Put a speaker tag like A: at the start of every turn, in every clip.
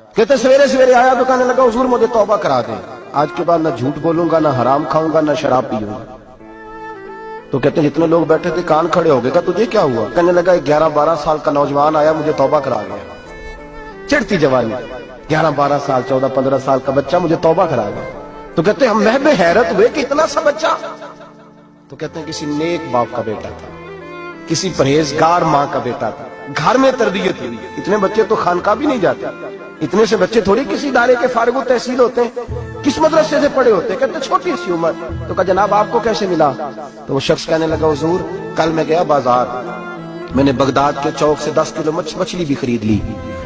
A: کہتے سویرے سویرے آیا تو کہنے لگا حضور مجھے توبہ کرا دیں، آج کے بعد نہ جھوٹ بولوں گا، نہ حرام کھاؤں گا، نہ شراب پیوں گا۔ تو کہتے ہیں جتنے لوگ بیٹھے تھے کان کھڑے ہو گئے، کہا تجھے کیا ہوا؟ کہنے لگا 11-12 سال کا نوجوان آیا مجھے توبہ کرا گیا، چڑھتی جوانی، 11-12 سال 14-15 سال کا بچہ مجھے توبہ کرا گیا۔ تو کہتے ہیں ہم محب حیرت ہوئے کہ اتنا سا بچہ؟ تو کہتے ہیں کسی نیک باپ کا بیٹا تھا، کسی پرہیزگار ماں کا بیٹا تھا، گھر میں تربیت ہوئی۔ اتنے بچے تو خانقاہ بھی نہیں جاتے، اتنے سے بچے تھوڑی کسی ادارے کے فارغ التحصیل ہوتے ہیں، کس مدرسے سے پڑھے ہوتے ہیں؟ کہتے چھوٹی سی عمر۔ تو کہا جناب آپ کو کیسے ملا؟ تو وہ شخص کہنے لگا حضور کل میں گیا بازار، میں نے بغداد کے چوک سے 10 کلو مچھلی بھی خرید لی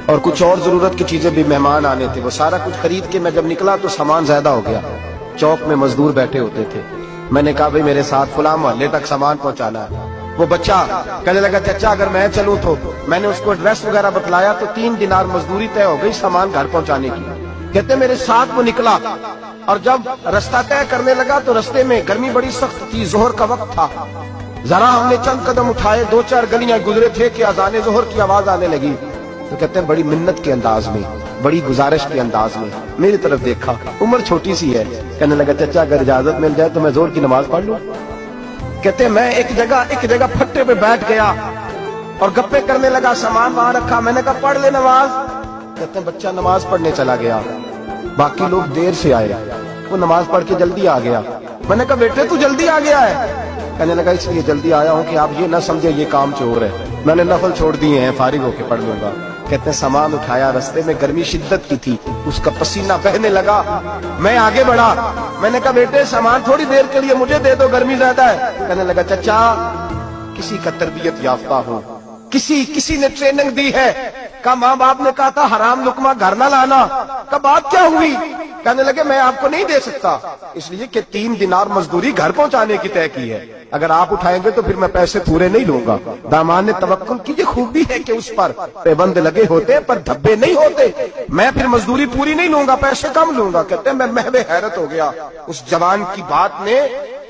A: اور کچھ اور ضرورت کی چیزیں بھی، مہمان آنے تھے، وہ سارا کچھ خرید کے میں جب نکلا تو سامان زیادہ ہو گیا۔ چوک میں مزدور بیٹھے ہوتے تھے، میں نے کہا بھئی میرے ساتھ فلاں محلے تک سامان پہنچانا ہے۔ وہ بچہ کہنے لگا چچا اگر میں چلوں تو، میں نے اس کو ایڈریس وغیرہ بتلایا تو 3 دینار مزدوری طے ہو گئی سامان گھر پہنچانے کی۔ کہتے میرے ساتھ وہ نکلا اور جب رستہ طے کرنے لگا تو رستے میں گرمی بڑی سخت تھی، ظہر کا وقت تھا، ذرا ہم نے چند قدم اٹھائے، 2-4 گلیاں گزرے تھے کہ اذان ظہر کی آواز آنے لگی۔ تو کہتے ہیں بڑی منت کے انداز میں، بڑی گزارش کے انداز میں میری طرف دیکھا، عمر چھوٹی سی ہے، کہنے لگا چچا اگر اجازت مل جائے تو میں ظہر کی نماز پڑھ لوں۔ کہتے ہیں میں ایک جگہ پھٹے پہ بیٹھ گیا اور گپے کرنے لگا، سامان وہاں رکھا، میں نے کہا پڑھ لے نماز۔ کہتے ہیں بچہ نماز پڑھنے چلا گیا، باقی لوگ دیر سے آئے، وہ نماز پڑھ کے جلدی آ گیا۔ میں نے کہا بیٹے تو جلدی آ گیا ہے؟ کہنے لگا اس لیے جلدی آیا ہوں کہ آپ یہ نہ سمجھے یہ کام چور ہے، میں نے نفل چھوڑ دیے ہیں، فارغ ہو کے پڑھ لوں گا۔ کہتے ہیں سامان اٹھایا، رستے میں گرمی شدت کی تھی، اس کا پسینہ بہنے لگا، میں آگے بڑھا، میں نے کہا بیٹے سامان تھوڑی دیر کے لیے مجھے دے دو، گرمی زیادہ ہے۔ کہنے لگا چچا کسی کا تربیت یافتہ ہوں، کسی نے ٹریننگ دی ہے، کہا ماں باپ نے کہا تھا حرام لقمہ گھر نہ لانا، کہا بات کیا ہوئی؟ کہنے لگے میں آپ کو نہیں دے سکتا، اس لیے کہ 3 دینار مزدوری گھر پہنچانے کی طے کی ہے، اگر آپ اٹھائیں گے تو پھر میں پیسے پورے نہیں لوں گا۔ دامان نے توکل کی یہ خوبی ہے کہ اس پر پابند لگے ہوتے ہیں پر دھبے نہیں ہوتے، میں پھر مزدوری پوری نہیں لوں گا، پیسے کم لوں گا۔ کہتے ہیں میں محو حیرت ہو گیا، اس جوان کی بات نے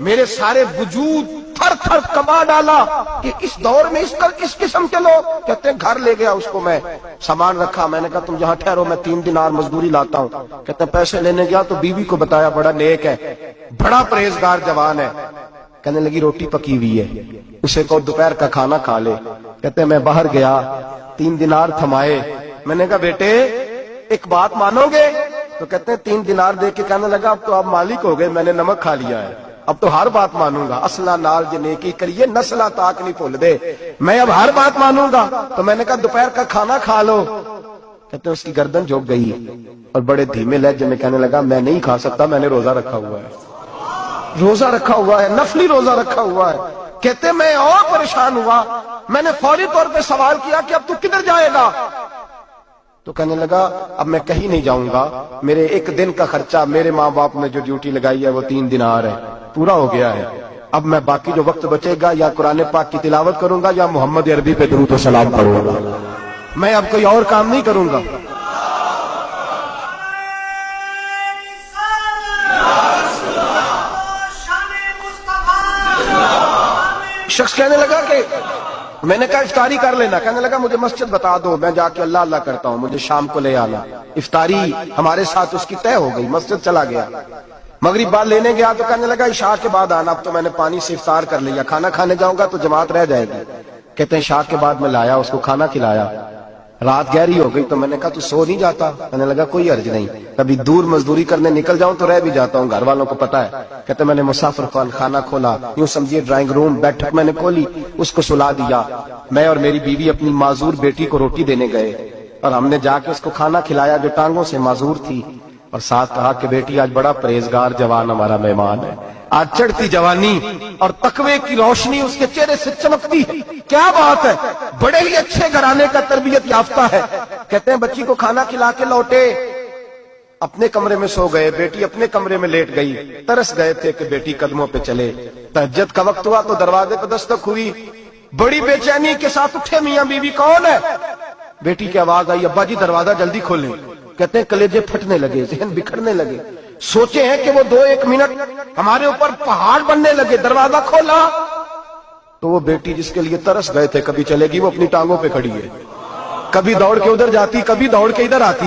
A: میرے سارے وجود تھر تھر کما ڈالا کہ اس دور میں اس قسم کے لوگ۔ کہتے ہیں گھر لے گیا اس کو، میں سامان رکھا، میں نے کہا تم یہاں ٹھہرو میں 3 دینار مزدوری لاتا ہوں۔ کہتے ہیں پیسے لینے گیا تو بیوی کو بتایا بڑا نیک ہے، بڑا پرہیزگار جوان ہے، کہنے لگی روٹی پکی ہوئی ہے، اسے کو دوپہر کا کھانا کھا لے۔ کہتے ہیں میں باہر گیا، 3 دینار تھمائے، میں نے کہا بیٹے ایک بات مانو گے؟ تو کہتے ہیں 3 دینار دے کے کہنے لگا اب تو آپ مالک ہو گئے، میں نے نمک کھا لیا ہے، اب تو ہر بات مانوں گا، اصلہ نال جو نیکی کریے نسلہ تاک نہیں بھول دے، میں اب ہر بات مانوں گا۔ تو میں نے کہا دوپہر کا کھانا کھا لو۔ کہتے ہیں اس کی گردن جھک گئی اور بڑے دھیمے لہجے میں کہنے لگا میں نہیں کھا سکتا، میں نے روزہ رکھا ہوا ہے، روزہ رکھا ہوا ہے، نفلی روزہ رکھا ہوا ہے۔ کہتے میں اور پریشان ہوا، میں نے فوری طور پہ سوال کیا کہ اب تو کدھر جائے گا؟ تو کہنے لگا اب میں کہیں نہیں جاؤں گا، میرے 1 دن کا خرچہ میرے ماں باپ نے جو ڈیوٹی لگائی ہے وہ 3 دینار ہے، پورا ہو گیا ہے، اب میں باقی جو وقت بچے گا یا قرآن پاک کی تلاوت کروں گا یا محمد عربی پہ درود و سلام پڑھوں گا، میں اب کوئی اور کام نہیں کروں گا۔ شخص کہنے لگا کہ میں نے کہا افطاری کر لینا، کہنے لگا مجھے مسجد بتا دو، میں جا کے اللہ اللہ کرتا ہوں، مجھے شام کو لے آنا۔ افطاری ہمارے ساتھ اس کی طے ہو گئی، مسجد چلا گیا، مغرب بعد لینے گیا تو کہنے لگا عشاء کے بعد آنا، اب تو میں نے پانی سے افطار کر لیا، کھانا کھانے جاؤں گا تو جماعت رہ جائے گی۔ کہتے ہیں عشاء کے بعد میں لایا، اس کو کھانا کھلایا، رات گہری ہو گئی تو میں نے کہا تو سو نہیں جاتا؟ کہنے لگا کوئی حرج نہیں، کبھی دور مزدوری کرنے نکل جاؤں تو رہ بھی جاتا ہوں، گھر والوں کو پتا ہے۔ کہتے میں نے مسافر خانہ کھولا، یوں سمجھیے ڈرائنگ روم بیٹھک میں نے کھولی، اس کو سلا دیا، میں اور میری بیوی اپنی معذور بیٹی کو روٹی دینے گئے اور ہم نے جا کے اس کو کھانا کھلایا جو ٹانگوں سے معذور تھی، اور ساتھ کہا کہ بیٹی آج بڑا پرہیزگار جوان ہمارا مہمان ہے، آج چڑھتی جوانی اور تقوی کی روشنی اس کے چہرے سے چمکتی ہے، کیا بات ہے، بڑے ہی اچھے گھرانے کا تربیت یافتہ ہے۔ کہتے ہیں بچی کو کھانا کھلا کے لوٹے، اپنے کمرے میں سو گئے، بیٹی اپنے کمرے میں لیٹ گئی، ترس گئے تھے کہ بیٹی قدموں پہ چلے۔ تہجد کا وقت ہوا تو دروازے پہ دستک ہوئی، بڑی بے چینی کے ساتھ اٹھے میاں بیوی کون ہے؟ بیٹی کی آواز آئی ابا جی دروازہ جلدی کھولیں۔ کہتے ہیں کلیجے پھٹنے لگے، ذہن بکھرنے لگے، سوچے ہیں کہ وہ 2-1 منٹ ہمارے اوپر پہاڑ بننے لگے، دروازہ کھولا تو وہ بیٹی جس کے لیے ترس گئے تھے کبھی چلے گی، وہ اپنی ٹانگوں پہ کھڑی ہے، کبھی دوڑ کے ادھر جاتی، کبھی دوڑ کے ادھر آتی،